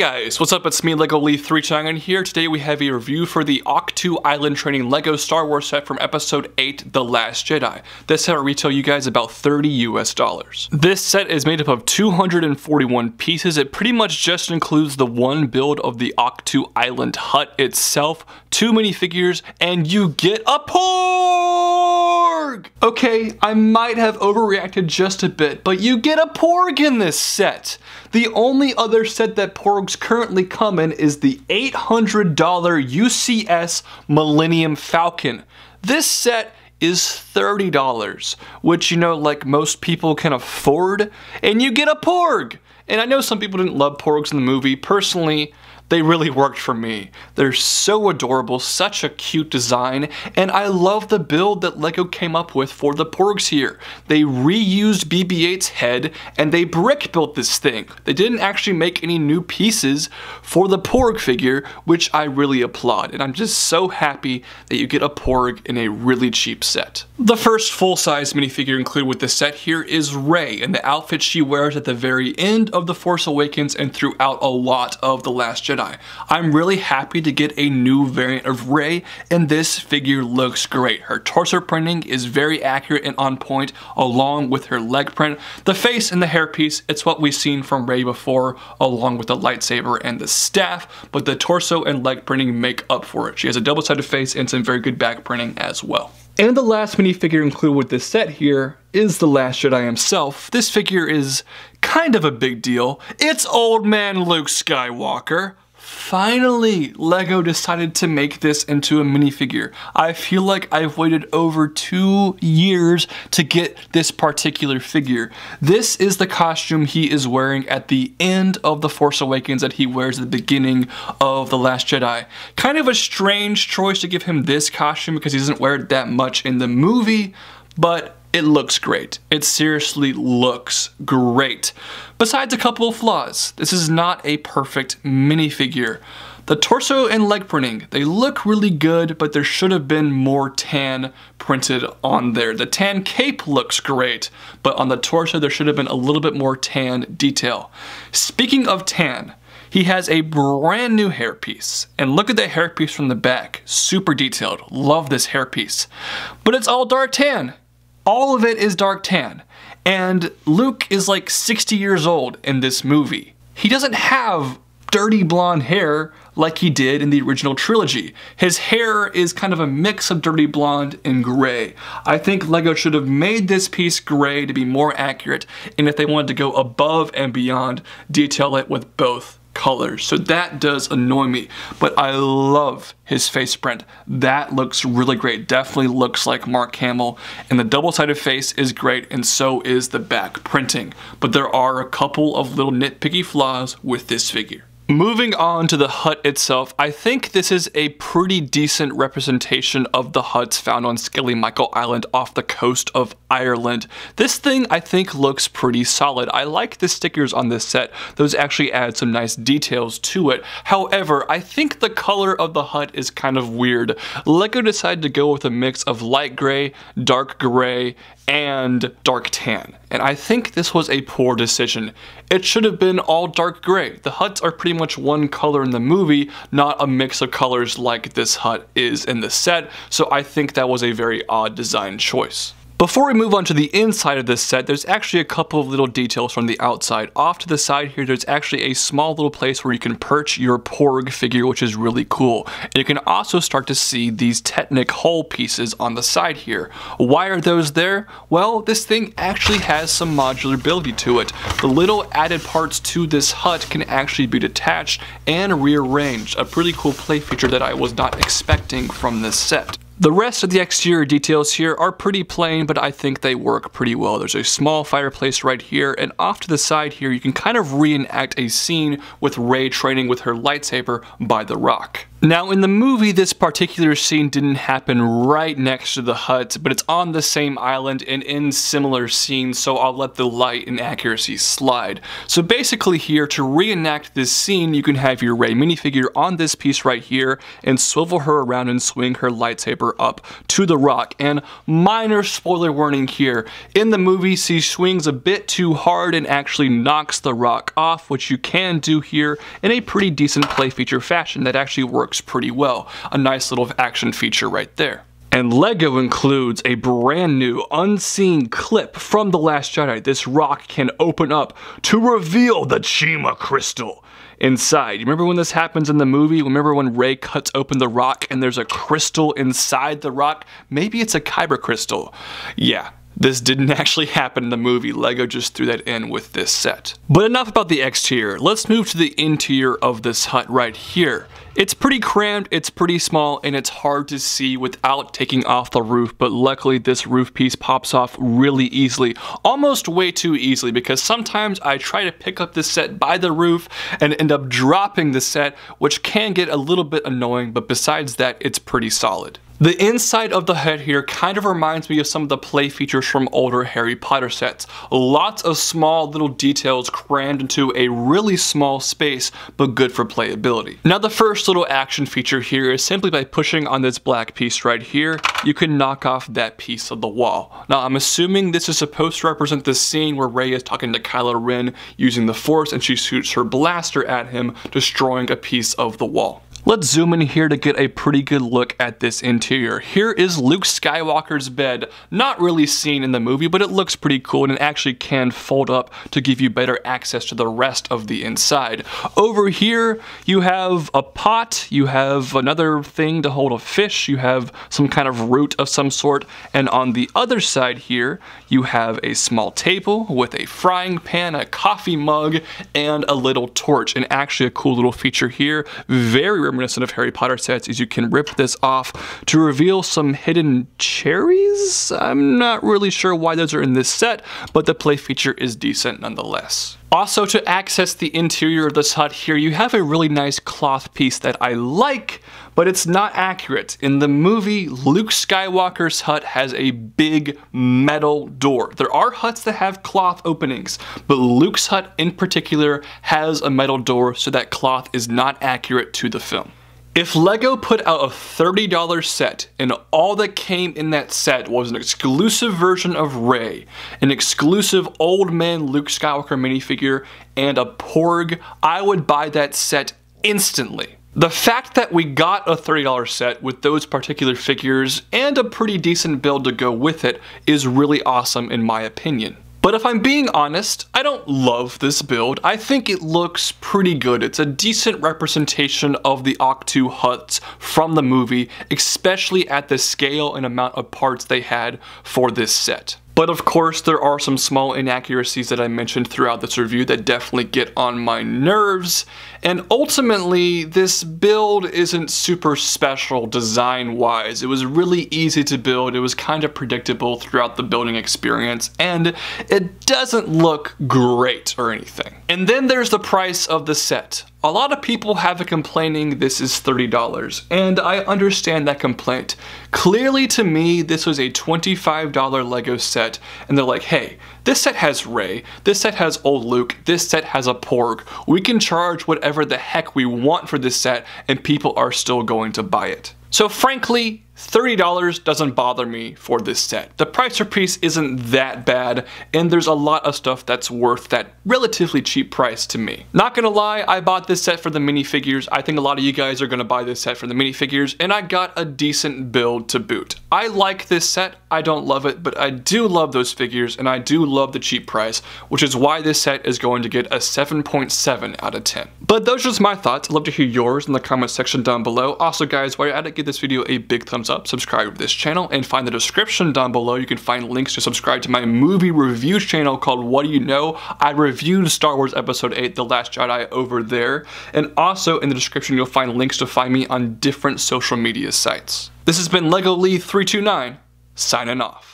Guys, what's up? It's me, Lego Leaf 3 Chang, and here today we have a review for the Ahch-To Island Training Lego Star Wars set from Episode 8, The Last Jedi. This set will retail you guys about $30 US. This set is made up of 241 pieces. It pretty much just includes the one build of the Ahch-To Island hut itself, 2 minifigures, and you get a Porg! Okay, I might have overreacted just a bit, but you get a Porg in this set. The only other set that Porgs currently come in is the $800 UCS Millennium Falcon. This set is $30, which, you know, like most people can afford, and you get a Porg. And I know some people didn't love Porgs in the movie. Personally, they really worked for me. They're so adorable, such a cute design, and I love the build that LEGO came up with for the Porgs here. They reused BB-8's head, and they brick built this thing. They didn't actually make any new pieces for the Porg figure, which I really applaud, and I'm just so happy that you get a Porg in a really cheap set. The first full-size minifigure included with the set here is Rey, and the outfit she wears at the very end of The Force Awakens and throughout a lot of The Last Jedi. I'm really happy to get a new variant of Rey, and this figure looks great. Her torso printing is very accurate and on point, along with her leg print. The face and the hairpiece, it's what we've seen from Rey before, along with the lightsaber and the staff, but the torso and leg printing make up for it. She has a double-sided face and some very good back printing as well. And the last minifigure included with this set here is the Last Jedi himself. This figure is kind of a big deal. It's old man Luke Skywalker. Finally, LEGO decided to make this into a minifigure. I feel like I've waited over 2 years to get this particular figure. This is the costume he is wearing at the end of The Force Awakens that he wears at the beginning of The Last Jedi. Kind of a strange choice to give him this costume because he doesn't wear it that much in the movie, but it looks great. It seriously looks great. Besides a couple of flaws, this is not a perfect minifigure. The torso and leg printing, they look really good, but there should have been more tan printed on there. The tan cape looks great, but on the torso there should have been a little bit more tan detail. Speaking of tan, he has a brand new hairpiece, and look at the hairpiece from the back. Super detailed. Love this hairpiece. But it's all dark tan. All of it is dark tan, and Luke is like 60 years old in this movie. He doesn't have dirty blonde hair like he did in the original trilogy. His hair is kind of a mix of dirty blonde and gray. I think LEGO should have made this piece gray to be more accurate, and if they wanted to go above and beyond, detail it with both colors. So that does annoy me, but I love his face print. That looks really great. Definitely looks like Mark Hamill, and the double-sided face is great, and so is the back printing. But there are a couple of little nitpicky flaws with this figure. Moving on to the hut itself, I think this is a pretty decent representation of the huts found on Skelly Michael Island off the coast of Ireland. This thing I think looks pretty solid. I like the stickers on this set. Those actually add some nice details to it. However, I think the color of the hut is kind of weird. LEGO decided to go with a mix of light gray, dark gray, and dark tan. And I think this was a poor decision. It should have been all dark gray. The huts are pretty much one color in the movie, not a mix of colors like this hut is in the set, so I think that was a very odd design choice. Before we move on to the inside of this set, there's actually a couple of little details from the outside. Off to the side here, there's actually a small little place where you can perch your Porg figure, which is really cool. And you can also start to see these Technic hull pieces on the side here. Why are those there? Well, this thing actually has some modularity to it. The little added parts to this hut can actually be detached and rearranged. A pretty cool play feature that I was not expecting from this set. The rest of the exterior details here are pretty plain, but I think they work pretty well. There's a small fireplace right here, and off to the side here, you can kind of reenact a scene with Rey training with her lightsaber by the rock. Now in the movie, this particular scene didn't happen right next to the hut, but it's on the same island and in similar scenes, so I'll let the light and accuracy slide. So basically here, to reenact this scene, you can have your Rey minifigure on this piece right here and swivel her around and swing her lightsaber up to the rock. And minor spoiler warning here, in the movie she swings a bit too hard and actually knocks the rock off, which you can do here in a pretty decent play feature fashion that actually works pretty well. A nice little action feature right there. And LEGO includes a brand new unseen clip from The Last Jedi. This rock can open up to reveal the Chima crystal inside. You remember when this happens in the movie? Remember when Rey cuts open the rock and there's a crystal inside the rock? Maybe it's a kyber crystal. Yeah. This didn't actually happen in the movie. LEGO just threw that in with this set. But enough about the exterior. Let's move to the interior of this hut right here. It's pretty crammed, it's pretty small, and it's hard to see without taking off the roof, but luckily this roof piece pops off really easily. Almost way too easily, because sometimes I try to pick up this set by the roof and end up dropping the set, which can get a little bit annoying, but besides that, it's pretty solid. The inside of the hut here kind of reminds me of some of the play features from older Harry Potter sets. Lots of small little details crammed into a really small space, but good for playability. Now the first little action feature here is simply by pushing on this black piece right here, you can knock off that piece of the wall. Now I'm assuming this is supposed to represent the scene where Rey is talking to Kylo Ren using the Force and she shoots her blaster at him, destroying a piece of the wall. Let's zoom in here to get a pretty good look at this interior. Here is Luke Skywalker's bed. Not really seen in the movie, but it looks pretty cool and it actually can fold up to give you better access to the rest of the inside. Over here, you have a pot, you have another thing to hold a fish, you have some kind of root of some sort, and on the other side here, you have a small table with a frying pan, a coffee mug, and a little torch. And actually a cool little feature here, very reminiscent of Harry Potter sets, is you can rip this off to reveal some hidden cherries. I'm not really sure why those are in this set, but the play feature is decent nonetheless. Also, to access the interior of this hut here, you have a really nice cloth piece that I like, but it's not accurate. In the movie, Luke Skywalker's hut has a big metal door. There are huts that have cloth openings, but Luke's hut in particular has a metal door, so that cloth is not accurate to the film. If LEGO put out a $30 set and all that came in that set was an exclusive version of Rey, an exclusive old man Luke Skywalker minifigure, and a Porg, I would buy that set instantly. The fact that we got a $30 set with those particular figures and a pretty decent build to go with it is really awesome in my opinion. But if I'm being honest, I don't love this build. I think it looks pretty good. It's a decent representation of the Ahch-To huts from the movie, especially at the scale and amount of parts they had for this set. But of course, there are some small inaccuracies that I mentioned throughout this review that definitely get on my nerves, and ultimately, this build isn't super special design-wise. It was really easy to build, it was kind of predictable throughout the building experience, and it doesn't look great or anything. And then there's the price of the set. A lot of people have been complaining this is $30, and I understand that complaint. Clearly to me, this was a $25 LEGO set, and they're like, hey, this set has Rey, this set has old Luke, this set has a Porg. We can charge whatever the heck we want for this set, and people are still going to buy it. So frankly, $30 doesn't bother me for this set. The price per piece isn't that bad, and there's a lot of stuff that's worth that relatively cheap price to me. Not gonna lie, I bought this set for the minifigures. I think a lot of you guys are gonna buy this set for the minifigures, and I got a decent build to boot. I like this set, I don't love it, but I do love those figures, and I do love the cheap price, which is why this set is going to get a 7.7 out of 10. But those are just my thoughts. I'd love to hear yours in the comment section down below. Also guys, while you're at it, give this video a big thumbs up, subscribe to this channel, and find the description down below. You can find links to subscribe to my movie review channel called What Do You Know? I reviewed Star Wars Episode 8, The Last Jedi over there. And also in the description, you'll find links to find me on different social media sites. This has been LEGO Lee 329, signing off.